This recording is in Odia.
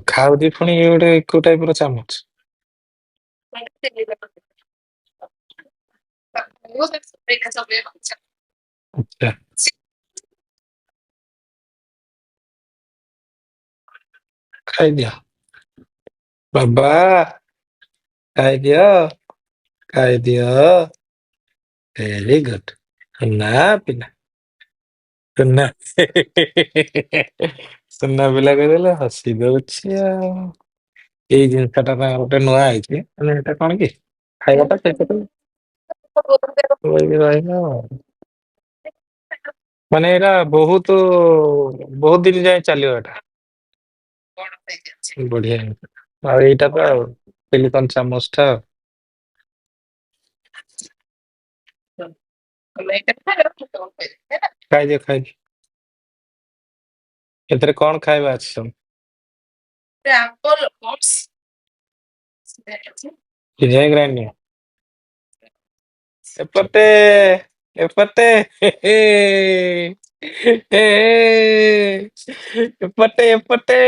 ଖାଉଛି ପୁଣି ଇଏ ଗୋଟେ କୋଉ ଟାଇପ ର ଚାମଚ? ଆଚ୍ଛା, ଖାଇଦିଅ ବାବା, ଖାଇଦିଅ, ଖାଇଦିଅ। Very good. ସୁନା ପିଲା, ସୁନା ସୁନା ପିଲା କହିଦେଲେ ହସି ଦଉଛି ଆଉ। ଏଇ ଜିନିଷ ଟା ନା ଗୋଟେ ନୂଆ ହେଇଛି ମାନେ ଏଟା କଣ କି ଖାଇବାଟା ସେଇଟା ରହିବ ଆଉ। ମାନେ ଏଇଟା ବହୁତ ବହୁତ ଦିନ ଯାଏ ଚାଲିବ ଏଟା। ବଢିଆ ଜିନିଷ। ଆଉ ଏଇଟା ତ ଆଉ ସିଲିକନ ଚାମଚ ଟା ଆଉ। ଖାଇଦିଅ ଖାଇଦିଅ। ଏଥିରେ କଣ ଖାଇବା ଅଛି ସବୁ? ସିଝାଇ ଗ୍ରାଇଣ୍ଡିଙ୍ଗ। ଏପଟେ ଏପଟେ ହେ ହେ ହେ ହେ। ଏପଟେ ଏପଟେ।